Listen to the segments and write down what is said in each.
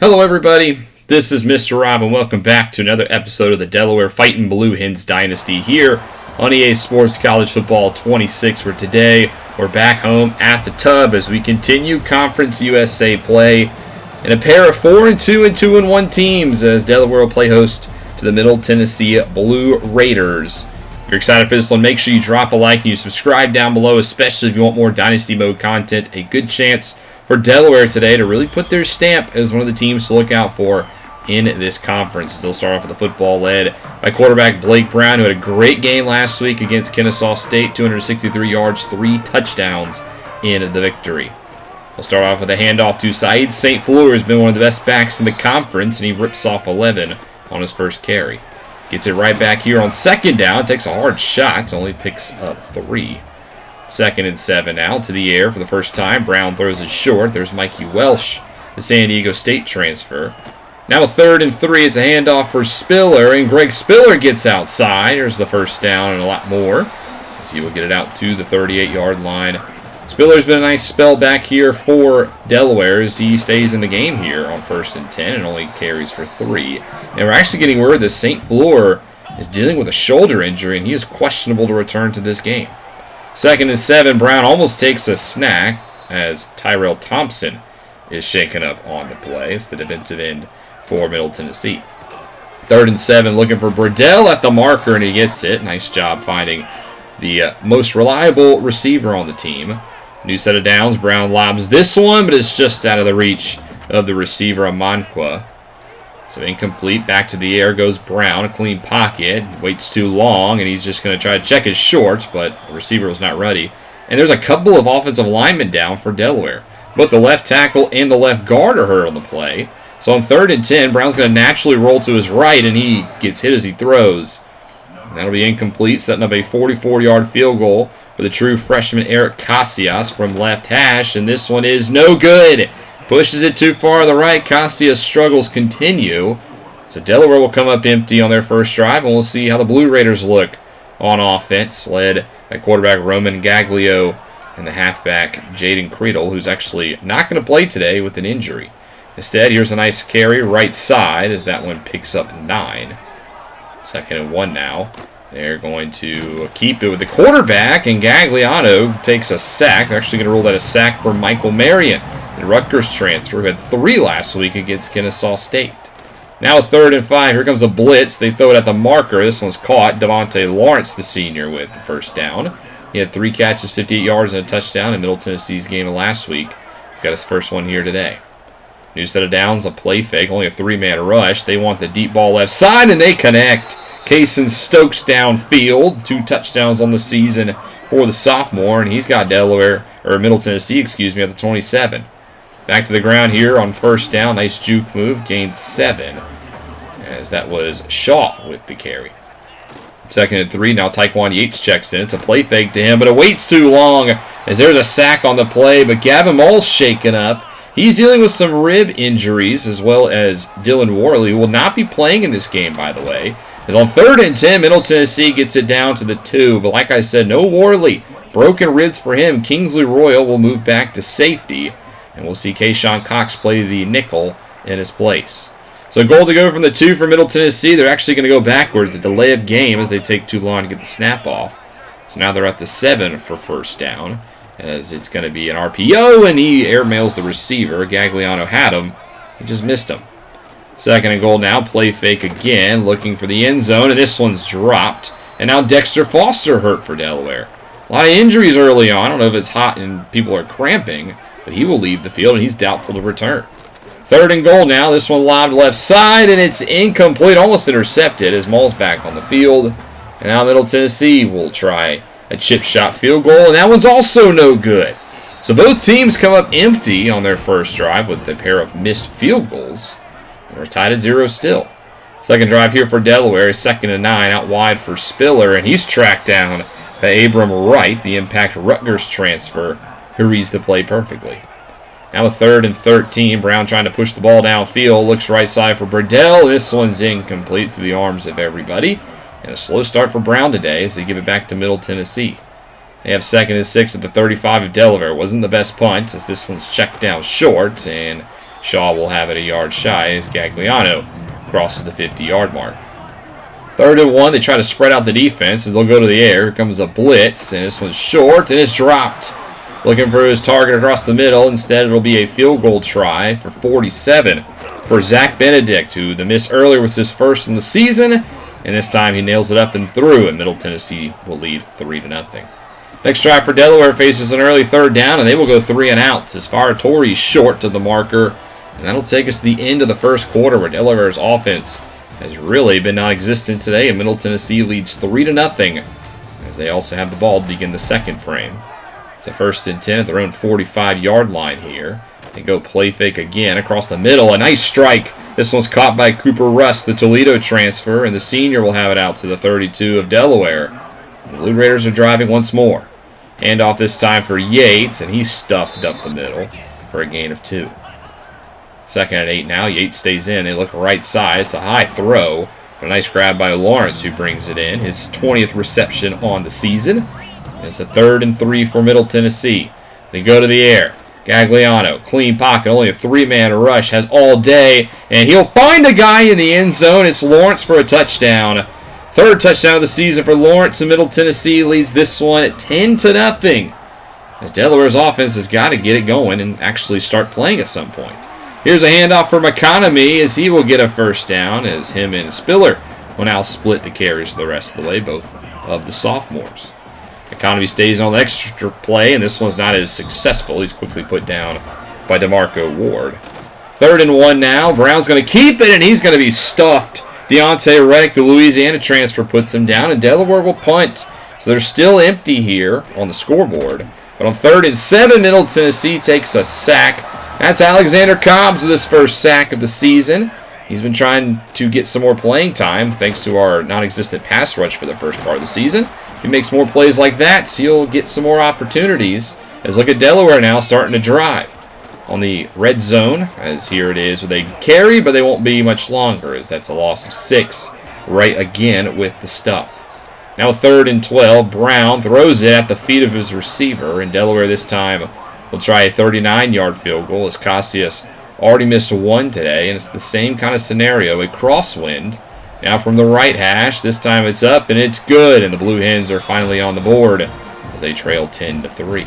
Hello everybody, this is Mr. Rob and welcome back to another episode of the Delaware Fightin Blue Hens Dynasty here on EA Sports College Football 26, where today we're back home at the Tub as we continue Conference USA play in a pair of 4-2 and 2-1 teams as Delaware will play host to the Middle Tennessee Blue Raiders. If you're excited for this one, make sure you drop a like and you subscribe down below, especially if you want more Dynasty Mode content. A good chance for Delaware today to really put their stamp as one of the teams to look out for in this conference. They'll start off with the football led by quarterback Blake Brown, who had a great game last week against Kennesaw State, 263 yards, 3 touchdowns in the victory. We'll start off with a handoff to Saeed St. Fleur, who's been one of the best backs in the conference, and he rips off 11 on his first carry. Gets it right back here on second down, takes a hard shot, only picks up 3. 2nd and 7 now to the air for the first time. Brown throws it short. There's Mikey Welsh, the San Diego State transfer. Now a 3rd and 3. It's a handoff for Spiller, and Greg Spiller gets outside. Here's the first down and a lot more as he will get it out to the 38-yard line. Spiller's been a nice spell back here for Delaware as he stays in the game here on 1st and 10 and only carries for 3. And we're actually getting word that St. Fleur is dealing with a shoulder injury, and he is questionable to return to this game. 2nd and 7, Brown almost takes a snack as Tyrell Thompson is shaken up on the play. It's the defensive end for Middle Tennessee. 3rd and 7, looking for Burdell at the marker, and he gets it. Nice job finding the most reliable receiver on the team. New set of downs. Brown lobs this one, but it's just out of the reach of the receiver, Amanqua. So incomplete. Back to the air goes Brown. A clean pocket. Waits too long, and he's just going to try to check his shorts, but the receiver was not ready. And there's a couple of offensive linemen down for Delaware. Both the left tackle and the left guard are hurt on the play. So on 3rd and 10, Brown's going to naturally roll to his right, and he gets hit as he throws. And that'll be incomplete, setting up a 44-yard field goal for the true freshman Eric Casillas from left hash, and this one is no good. Pushes it too far to the right. Casillas' struggles continue. So Delaware will come up empty on their first drive, and we'll see how the Blue Raiders look on offense, led by quarterback Roman Gaglio and the halfback Jaden Creedle, who's actually not going to play today with an injury. Instead, here's a nice carry right side as that one picks up 9. 2nd and 1 now. They're going to keep it with the quarterback, and Gagliano takes a sack. They're actually going to rule that a sack for Michael Marion, the Rutgers transfer, who had 3 last week against Kennesaw State. Now a 3rd and 5. Here comes a blitz. They throw it at the marker. This one's caught. Devontae Lawrence, the senior, with the first down. He had 3 catches, 58 yards, and a touchdown in Middle Tennessee's game of last week. He's got his first one here today. New set of downs, a play fake, only a 3-man rush. They want the deep ball left side, and they connect. Kaysen Stokes downfield. 2 touchdowns on the season for the sophomore, and he's got Middle Tennessee, at the 27. Back to the ground here on 1st down. Nice juke move. Gained 7. As that was Shaw with the carry. 2nd and 3. Now Taekwon Yates checks in. It's a play fake to him, but it waits too long as there's a sack on the play. But Gavin Mull's shaken up. He's dealing with some rib injuries, as well as Dylan Worley, who will not be playing in this game, by the way. As on 3rd and 10, Middle Tennessee gets it down to the 2. But like I said, no Worley. Broken ribs for him. Kingsley Royal will move back to safety. And we'll see Kayshawn Cox play the nickel in his place. So goal to go from the 2 for Middle Tennessee. They're actually going to go backwards. The delay of game as they take too long to get the snap off. So now they're at the 7 for 1st down. As it's going to be an RPO, and he airmails the receiver. Gagliano had him. He just missed him. 2nd and goal now. Play fake again. Looking for the end zone, and this one's dropped. And now Dexter Foster hurt for Delaware. A lot of injuries early on. I don't know if it's hot and people are cramping, but he will leave the field, and he's doubtful to return. 3rd and goal now. This one lobbed left side, and it's incomplete. Almost intercepted as Mull's back on the field. And now Middle Tennessee will try a chip shot field goal, and that one's also no good. So both teams come up empty on their first drive with a pair of missed field goals. And we're tied at 0 still. 2nd drive here for Delaware. 2nd and 9 out wide for Spiller, and he's tracked down by Abram Wright, the Impact Rutgers transfer, who reads the play perfectly. Now a 3rd and 13. Brown trying to push the ball downfield. Looks right side for Burdell. This one's incomplete through the arms of everybody. And a slow start for Brown today as they give it back to Middle Tennessee. They have 2nd and 6 at the 35 of Delaware. Wasn't the best punt as this one's checked down short. And Shaw will have it a yard shy as Gagliano crosses the 50-yard mark. 3rd and 1, they try to spread out the defense, and they'll go to the air. Here comes a blitz, and this one's short, and it's dropped. Looking for his target across the middle. Instead, it'll be a field goal try for 47 for Zach Benedict, who the miss earlier was his first in the season, and this time he nails it up and through, and Middle Tennessee will lead 3-0. Next drive for Delaware faces an early 3rd down, and they will go 3 and out as Faratori's short to the marker, and that'll take us to the end of the first quarter where Delaware's offense has really been non-existent today, and Middle Tennessee leads 3-0 as they also have the ball to begin the second frame. It's a 1st and 10 at their own 45-yard line here. They go play fake again across the middle. A nice strike. This one's caught by Cooper Russ, the Toledo transfer, and the senior will have it out to the 32 of Delaware. The Blue Raiders are driving once more. Handoff this time for Yates, and he's stuffed up the middle for a gain of 2. 2nd and 8 now. Yates stays in. They look right side. It's a high throw, but a nice grab by Lawrence, who brings it in. His 20th reception on the season. It's a 3rd and 3 for Middle Tennessee. They go to the air. Gagliano, clean pocket, only a 3-man rush, has all day, and he'll find a guy in the end zone. It's Lawrence for a touchdown. 3rd touchdown of the season for Lawrence, and Middle Tennessee leads this one at 10-0. As Delaware's offense has got to get it going and actually start playing at some point. Here's a handoff for McConomy as he will get a 1st down, as him and Spiller will now split the carries the rest of the way, both of the sophomores. McConomy stays on the extra play, and this one's not as successful. He's quickly put down by DeMarco Ward. 3rd and 1 now. Brown's going to keep it, and he's going to be stuffed. Deontay Reddick, the Louisiana transfer, puts him down, and Delaware will punt. So they're still empty here on the scoreboard. But on 3rd and 7, Middle Tennessee takes a sack. That's Alexander Cobbs with his first sack of the season. He's been trying to get some more playing time thanks to our non-existent pass rush for the first part of the season. If he makes more plays like that, he'll get some more opportunities. As look at Delaware now starting to drive on the red zone, as here it is with a carry, but they won't be much longer as that's a loss of 6 right again with the stuff. Now 3rd and 12, Brown throws it at the feet of his receiver, and Delaware this time will try a 39-yard field goal as Cassius already missed 1 today, and it's the same kind of scenario, a crosswind. Now from the right hash, this time it's up and it's good, and the Blue Hens are finally on the board as they trail 10-3.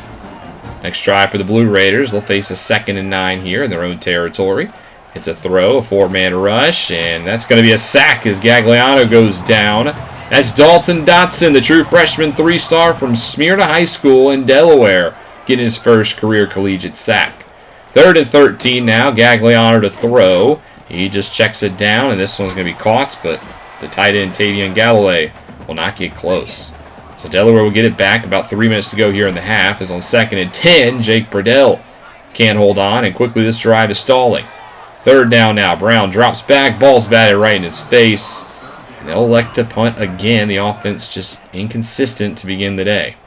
Next drive for the Blue Raiders, they'll face a 2nd and 9 here in their own territory. It's a throw, a 4-man rush, and that's going to be a sack as Gagliano goes down. That's Dalton Dotson, the true freshman 3-star from Smyrna High School in Delaware, getting his first career collegiate sack. 3rd and 13 now, Gagliano to throw. He just checks it down, and this one's going to be caught, but the tight end, Tavian Galloway, will not get close. So Delaware will get it back. About 3 minutes to go here in the half. Is on 2nd and 10. Jake Burdell can't hold on, and quickly this drive is stalling. 3rd down now. Brown drops back. Ball's batted right in his face. And they'll elect to punt again. The offense just inconsistent to begin the day.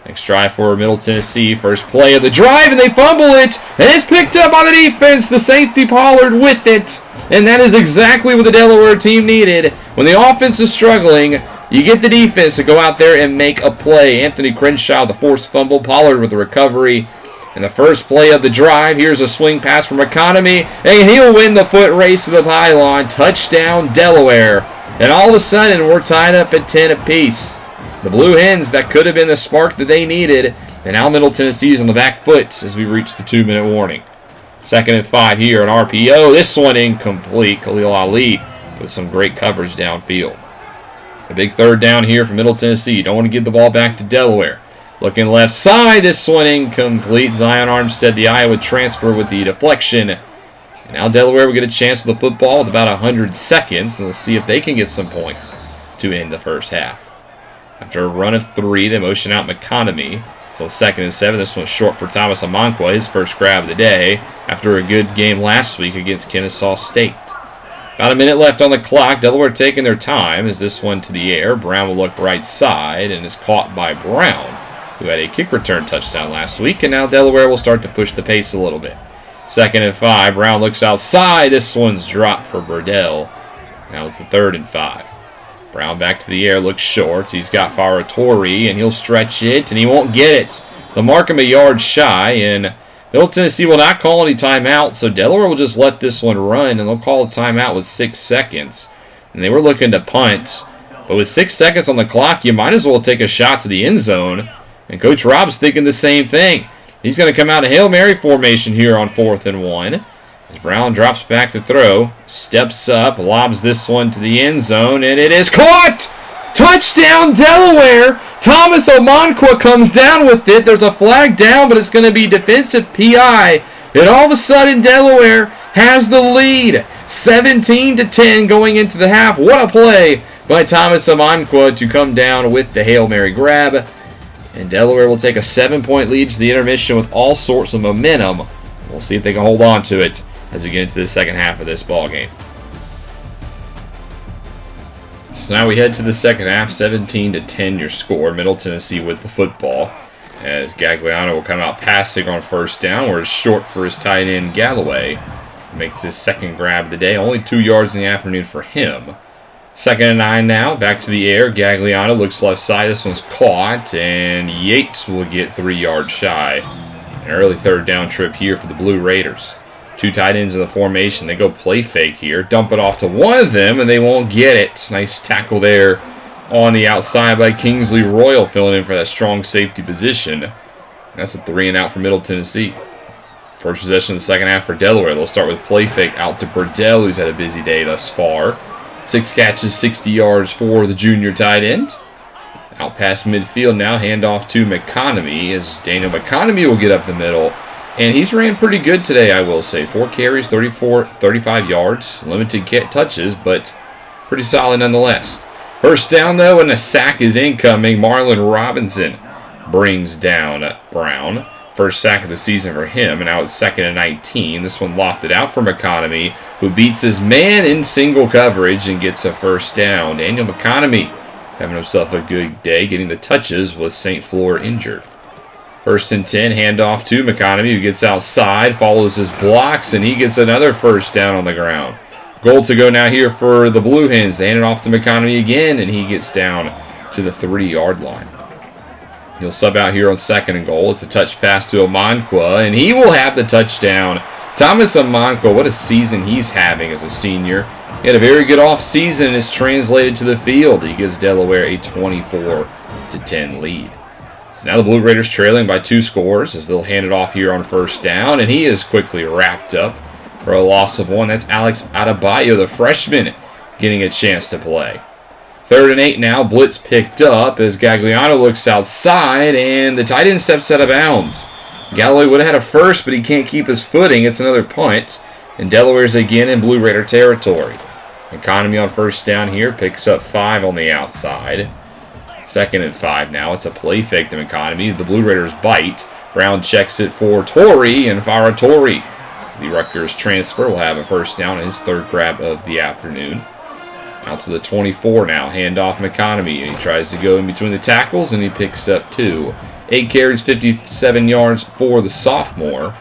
Next drive for Middle Tennessee. First play of the drive, and they fumble it. And it's picked up by the defense. The safety Pollard with it. And that is exactly what the Delaware team needed. When the offense is struggling, you get the defense to go out there and make a play. Anthony Crenshaw, the forced fumble. Pollard with the recovery. And the first play of the drive, here's a swing pass from McConomy. And he'll win the foot race to the pylon. Touchdown, Delaware. And all of a sudden, we're tied up at 10 apiece. The Blue Hens, that could have been the spark that they needed. And now Middle Tennessee's on the back foot as we reach the 2-minute warning. 2nd and 5 here, an RPO. This one incomplete. Khalil Ali with some great coverage downfield. A big 3rd down here for Middle Tennessee. Don't want to give the ball back to Delaware. Looking left side. This one incomplete. Zion Armstead, the Iowa transfer, with the deflection. And now Delaware will get a chance with the football with about 100 seconds. And let's see if they can get some points to end the first half. After a run of 3, they motion out McConomy. So 2nd and 7. This one's short for Thomas Amankwa, his first grab of the day, after a good game last week against Kennesaw State. About a minute left on the clock. Delaware taking their time as this one to the air. Brown will look right side and is caught by Brown, who had a kick return touchdown last week. And now Delaware will start to push the pace a little bit. 2nd and 5. Brown looks outside. This one's dropped for Burdell. Now it's the 3rd and 5. Brown back to the air, looks short. He's got Faratori, and he'll stretch it, and he won't get it. They'll mark him a yard shy, and Middle Tennessee will not call any timeout, so Delaware will just let this one run, and they'll call a timeout with 6 seconds. And they were looking to punt. But with 6 seconds on the clock, you might as well take a shot to the end zone. And Coach Rob's thinking the same thing. He's going to come out of Hail Mary formation here on 4th and 1. As Brown drops back to throw, steps up, lobs this one to the end zone, and it is caught! Touchdown, Delaware! Thomas Omonkwa comes down with it. There's a flag down, but it's going to be defensive PI. And all of a sudden, Delaware has the lead. 17-10 going into the half. What a play by Thomas Omonkwa to come down with the Hail Mary grab. And Delaware will take a 7-point lead to the intermission with all sorts of momentum. We'll see if they can hold on to it as we get into the second half of this ballgame. So now we head to the second half, 17-10 your score. Middle Tennessee with the football. As Gagliano will come out passing on first down, where it's short for his tight end Galloway. Makes his second grab of the day. Only 2 yards in the afternoon for him. 2nd and 9 now. Back to the air. Gagliano looks left side. This one's caught. And Yates will get 3 yards shy. An early 3rd down trip here for the Blue Raiders. 2 tight ends in the formation. They go play fake here. Dump it off to one of them, and they won't get it. Nice tackle there on the outside by Kingsley Royal, filling in for that strong safety position. That's a 3 and out for Middle Tennessee. First possession of the second half for Delaware. They'll start with play fake out to Burdell, who's had a busy day thus far. 6 catches, 60 yards for the junior tight end. Out past midfield now, handoff to McConomy, as Daniel McConomy will get up the middle. And he's ran pretty good today, I will say. 4 carries, 35 yards. Limited touches, but pretty solid nonetheless. First down, though, and a sack is incoming. Marlon Robinson brings down Brown. First sack of the season for him, and now it's 2nd and 19. This one lofted out for McConomy, who beats his man in single coverage and gets a first down. Daniel McConomy having himself a good day, getting the touches with St. Fleur injured. 1st and 10, handoff to McConomy, who gets outside, follows his blocks, and he gets another first down on the ground. Goal to go now here for the Blue Hens. They hand it off to McConomy again, and he gets down to the 3-yard line. He'll sub out here on 2nd and goal. It's a touch pass to Omonkwa, and he will have the touchdown. Thomas Omonkwa, what a season he's having as a senior. He had a very good offseason, and it's translated to the field. He gives Delaware a 24-10 lead. So now the Blue Raiders trailing by 2 scores as they'll hand it off here on first down, and he is quickly wrapped up for a loss of 1. That's Alex Adebayo, the freshman, getting a chance to play. 3rd and 8 now, blitz picked up as Gagliano looks outside, and the tight end steps out of bounds. Galloway would have had a first, but he can't keep his footing. It's another punt, and Delaware's again in Blue Raider territory. McConomy on first down here, picks up 5 on the outside. 2nd and 5 now. It's a play fake to McConomy. The Blue Raiders bite. Brown checks it for Torrey, and Farah Torrey, the Rutgers transfer, will have a first down in his 3rd grab of the afternoon. Out to the 24 now. Handoff McConomy, and he tries to go in between the tackles, and he picks up 2. 8 carries, 57 yards for the sophomore.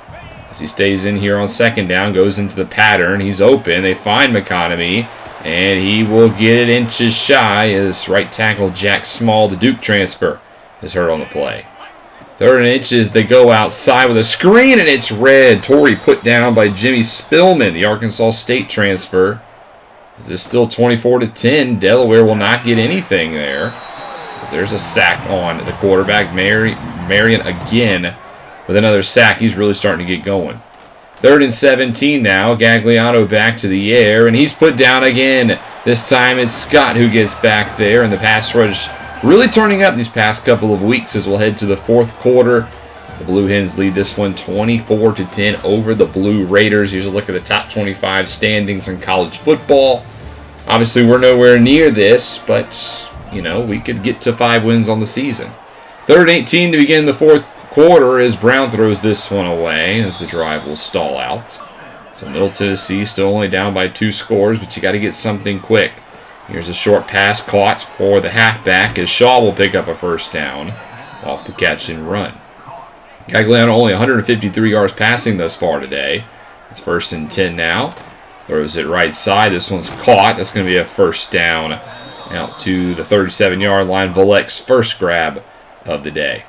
As he stays in here on 2nd down, goes into the pattern. He's open. They find McConomy, and he will get it inches shy as right tackle Jack Small, the Duke transfer, is hurt on the play. 3rd and inches, they go outside with a screen, and it's red. Torrey put down by Jimmy Spillman, the Arkansas State transfer. This is still 24-10. Delaware will not get anything there. There's a sack on the quarterback. Marion again with another sack. He's really starting to get going. 3rd and 17 now. Gagliano back to the air, and he's put down again. This time it's Scott who gets back there, and the pass rush really turning up these past couple of weeks as we'll head to the 4th quarter. The Blue Hens lead this one 24-10 over the Blue Raiders. Here's a look at the top 25 standings in college football. Obviously, we're nowhere near this, but, you know, we could get to 5 wins on the season. 3rd and 18 to begin the 4th quarter as Brown throws this one away as the drive will stall out. So Middle Tennessee still only down by 2 scores, but you got to get something quick. Here's a short pass caught for the halfback as Shaw will pick up a first down off the catch and run. Gagliano only 153 yards passing thus far today. It's 1st and 10 now. Throws it right side. This one's caught. That's going to be a first down out to the 37-yard line. Volek's first grab of the day.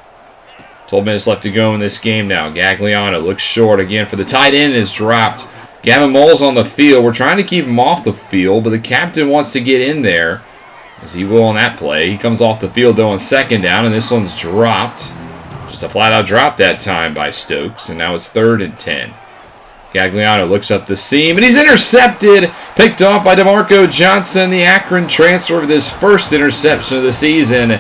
12 minutes left to go in this game now. Gagliano looks short again for the tight end, is dropped. Gavin Moll's on the field. We're trying to keep him off the field, but the captain wants to get in there, as he will on that play. He comes off the field, though, on second down, and this one's dropped. Just a flat-out drop that time by Stokes, and now it's 3rd and 10. Gagliano looks up the seam, and he's intercepted. Picked off by DeMarco Johnson, the Akron transfer, with his first interception of the season.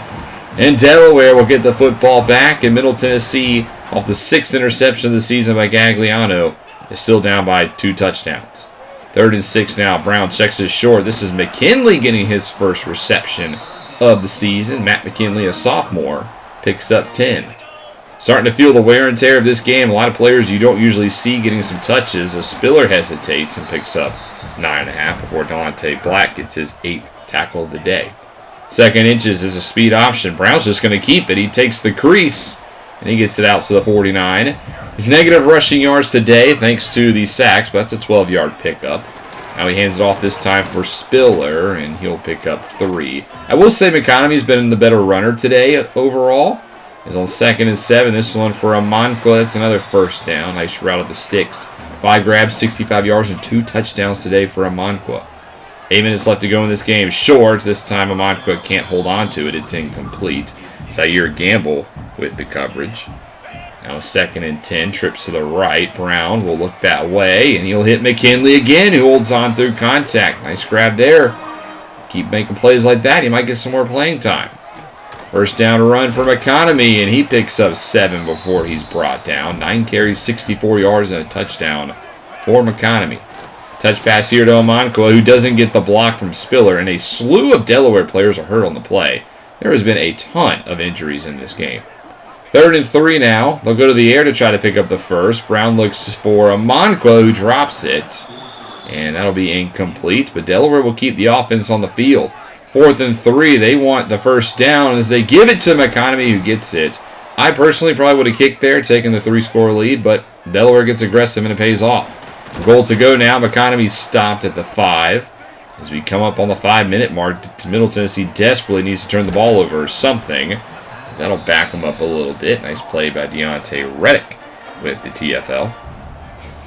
And Delaware will get the football back, and Middle Tennessee, off the 6th interception of the season by Gagliano, is still down by 2 touchdowns. 3rd and 6 now. Brown checks it short. This is McKinley getting his first reception of the season. Matt McKinley, a sophomore, picks up 10. Starting to feel the wear and tear of this game. A lot of players you don't usually see getting some touches. As Spiller hesitates and picks up 9.5 before Delonte Black gets his 8th tackle of the day. 2nd inches is a speed option. Brown's just going to keep it. He takes the crease, and he gets it out to the 49. His negative rushing yards today, thanks to the sacks, but that's a 12-yard pickup. Now he hands it off this time for Spiller, and he'll pick up 3. I will say McConommy's been the better runner today overall. He's on 2nd and 7. This one for Amanqua. That's another first down. Nice route at the sticks. 5 grabs, 65 yards, and 2 touchdowns today for Amanqua. 8 minutes left to go in this game. Short. This time Amanqua can't hold on to it. It's incomplete. Zaire Gamble with the coverage. Now 2nd and 10. Trips to the right. Brown will look that way, and he'll hit McKinley again, who holds on through contact. Nice grab there. Keep making plays like that. He might get some more playing time. First down run for McConomy, and he picks up 7 before he's brought down. 9 carries, 64 yards, and a touchdown for McConomy. Touch pass here to Amanqua, who doesn't get the block from Spiller, and a slew of Delaware players are hurt on the play. There has been a ton of injuries in this game. 3rd and 3 now. They'll go to the air to try to pick up the first. Brown looks for Amanqua, who drops it, and that'll be incomplete, but Delaware will keep the offense on the field. 4th and 3, they want the first down as they give it to McConomy, who gets it. I personally probably would have kicked there, taking the 3-score lead, but Delaware gets aggressive and it pays off. Goal to go now. McConomy stopped at the 5. As we come up on the 5-minute mark, Middle Tennessee desperately needs to turn the ball over or something, as that'll back them up a little bit. Nice play by Deontay Reddick with the TFL.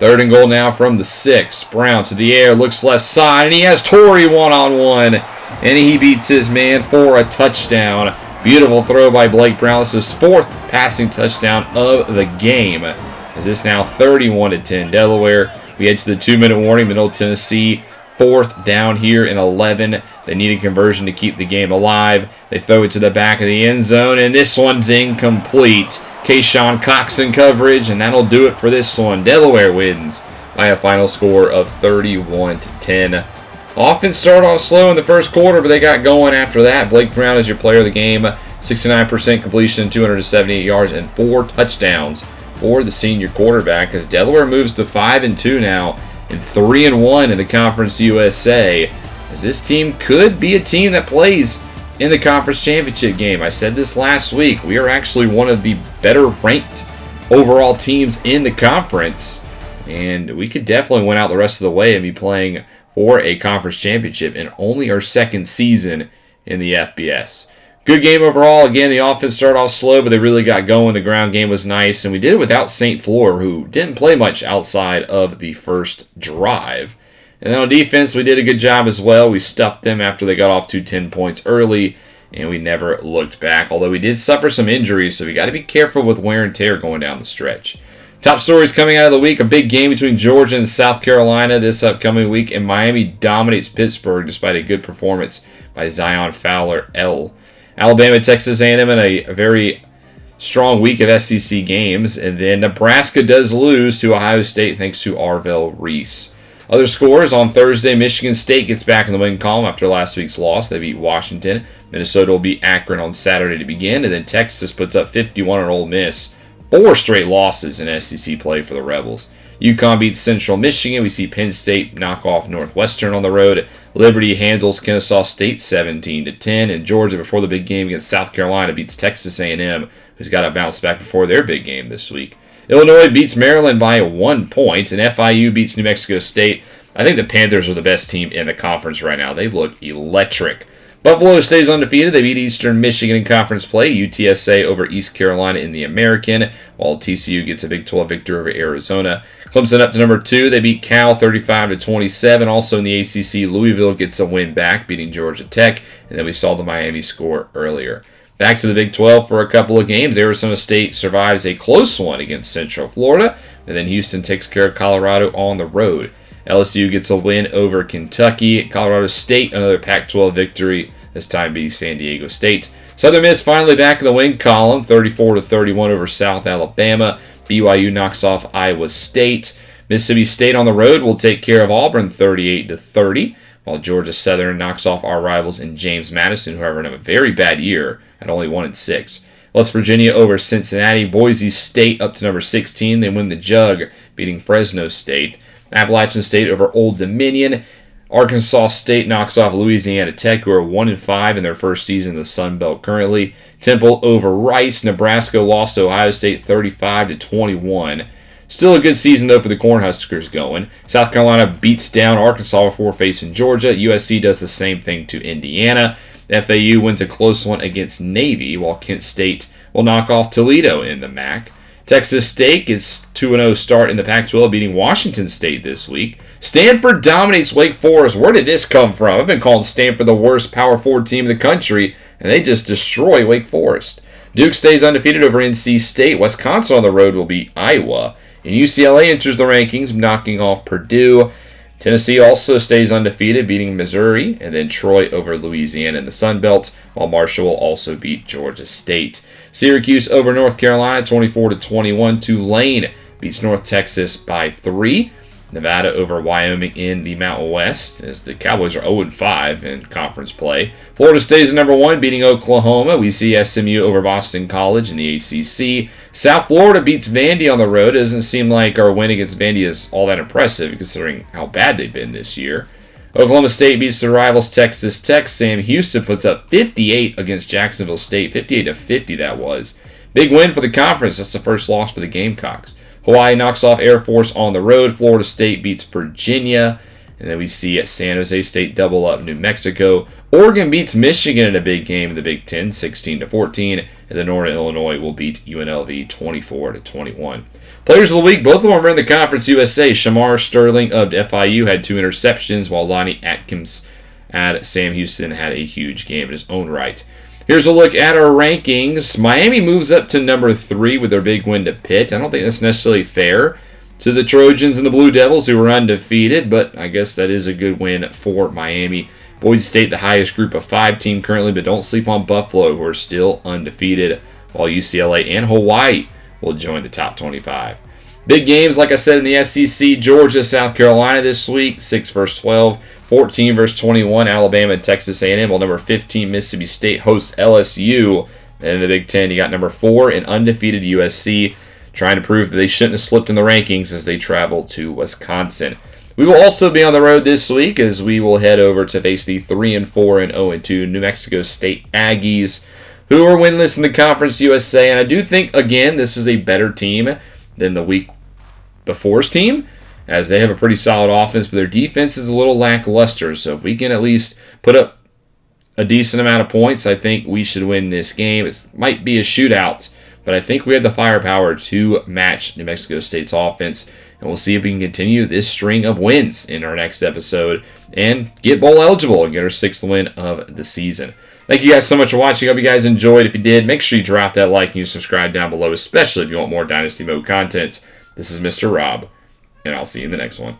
3rd and goal now from the 6. Brown to the air, looks left side, and he has Torrey one-on-one. And he beats his man for a touchdown. Beautiful throw by Blake Brown. This is his 4th passing touchdown of the game. As it's now 31-10 Delaware. We head to the 2-minute warning. Middle Tennessee, 4th down here in 11. They need a conversion to keep the game alive. They throw it to the back of the end zone, and this one's incomplete. Kayshawn Cox in coverage, and that'll do it for this one. Delaware wins by a final score of 31-10. Offense started off slow in the first quarter, but they got going after that. Blake Brown is your player of the game. 69% completion, 278 yards, and 4 touchdowns for the senior quarterback, as Delaware moves to 5-2 now and 3-1 in the Conference USA, as this team could be a team that plays in the conference championship game. I said this last week. We are actually one of the better ranked overall teams in the conference, and we could definitely win out the rest of the way and be playing for a conference championship in only our 2nd season in the FBS. Good game overall. Again, the offense started off slow, but they really got going. The ground game was nice, and we did it without St. Fleur, who didn't play much outside of the first drive. And then on defense, we did a good job as well. We stuffed them after they got off to 10 points early, and we never looked back, although we did suffer some injuries, so we got to be careful with wear and tear going down the stretch. Top stories coming out of the week: a big game between Georgia and South Carolina this upcoming week, and Miami dominates Pittsburgh despite a good performance by Zion Fowler L. Alabama, Texas A&M in a very strong week of SEC games, and then Nebraska does lose to Ohio State thanks to Arvell Reese. Other scores on Thursday: Michigan State gets back in the win column after last week's loss. They beat Washington. Minnesota will beat Akron on Saturday to begin, and then Texas puts up 51 on Ole Miss. 4 straight losses in SEC play for the Rebels. UConn beats Central Michigan. We see Penn State knock off Northwestern on the road. Liberty handles Kennesaw State 17-10. And Georgia, before the big game against South Carolina, beats Texas A&M, who's got to bounce back before their big game this week. Illinois beats Maryland by 1 point, and FIU beats New Mexico State. I think the Panthers are the best team in the conference right now. They look electric. Buffalo stays undefeated. They beat Eastern Michigan in conference play. UTSA over East Carolina in the American, while TCU gets a Big 12 victory over Arizona. Clemson up to number 2. They beat Cal 35-27. Also in the ACC, Louisville gets a win back, beating Georgia Tech. And then we saw the Miami score earlier. Back to the Big 12 for a couple of games. Arizona State survives a close one against Central Florida. And then Houston takes care of Colorado on the road. LSU gets a win over Kentucky. Colorado State, another Pac-12 victory, this time beating San Diego State. Southern Miss finally back in the win column, 34-31 over South Alabama. BYU knocks off Iowa State. Mississippi State on the road will take care of Auburn 38-30, while Georgia Southern knocks off our rivals in James Madison, who have a very bad year at only 1-6. West Virginia over Cincinnati. Boise State up to number 16. They win the Jug, beating Fresno State. Appalachian State over Old Dominion. Arkansas State knocks off Louisiana Tech, who are 1-5 in their first season in the Sun Belt currently. Temple over Rice. Nebraska lost to Ohio State 35-21. Still a good season, though, for the Cornhuskers going. South Carolina beats down Arkansas before facing Georgia. USC does the same thing to Indiana. FAU wins a close one against Navy, while Kent State will knock off Toledo in the MAC. Texas State gets 2-0 start in the Pac-12, beating Washington State this week. Stanford dominates Wake Forest. Where did this come from? I've been calling Stanford the worst Power 4 team in the country, and they just destroy Wake Forest. Duke stays undefeated over NC State. Wisconsin on the road will beat Iowa. And UCLA enters the rankings, knocking off Purdue. Tennessee also stays undefeated, beating Missouri, and then Troy over Louisiana in the Sun Belt, while Marshall will also beat Georgia State. Syracuse over North Carolina, 24-21. Tulane beats North Texas by 3. Nevada over Wyoming in the Mountain West, as the Cowboys are 0-5 in conference play. Florida stays at number 1, beating Oklahoma. We see SMU over Boston College in the ACC. South Florida beats Vandy on the road. It doesn't seem like our win against Vandy is all that impressive, considering how bad they've been this year. Oklahoma State beats their rivals Texas Tech. Sam Houston puts up 58 against Jacksonville State. 58-50 that was. Big win for the conference. That's the first loss for the Gamecocks. Hawaii knocks off Air Force on the road. Florida State beats Virginia. And then we see San Jose State double up New Mexico. Oregon beats Michigan in a big game in the Big Ten, 16-14. And then Northern Illinois will beat UNLV 24-21. Players of the week, both of them are in the Conference USA. Shamar Sterling of FIU had 2 interceptions, while Lonnie Atkins at Sam Houston had a huge game in his own right. Here's a look at our rankings. Miami moves up to number 3 with their big win to Pitt. I don't think that's necessarily fair to the Trojans and the Blue Devils, who were undefeated, but I guess that is a good win for Miami. Boise State, the highest group of 5 team currently, but don't sleep on Buffalo, who are still undefeated, while UCLA and Hawaii will join the top 25. Big games, like I said, in the SEC, Georgia, South Carolina this week, 6-12, 14-21, Alabama and Texas A&M, while number 15, Mississippi State hosts LSU. And in the Big Ten, you got number 4 and undefeated USC, trying to prove that they shouldn't have slipped in the rankings as they travel to Wisconsin. We will also be on the road this week as we will head over to face the 3-4 and 0-2 New Mexico State Aggies, who are winless in the Conference USA. And I do think, again, this is a better team than the week before's team, as they have a pretty solid offense, but their defense is a little lackluster. So if we can at least put up a decent amount of points, I think we should win this game. It might be a shootout, but I think we have the firepower to match New Mexico State's offense. And we'll see if we can continue this string of wins in our next episode and get bowl eligible and get our 6th win of the season. Thank you guys so much for watching. I hope you guys enjoyed. If you did, make sure you drop that like and you subscribe down below, especially if you want more Dynasty Mode content. This is Mr. Rob, and I'll see you in the next one.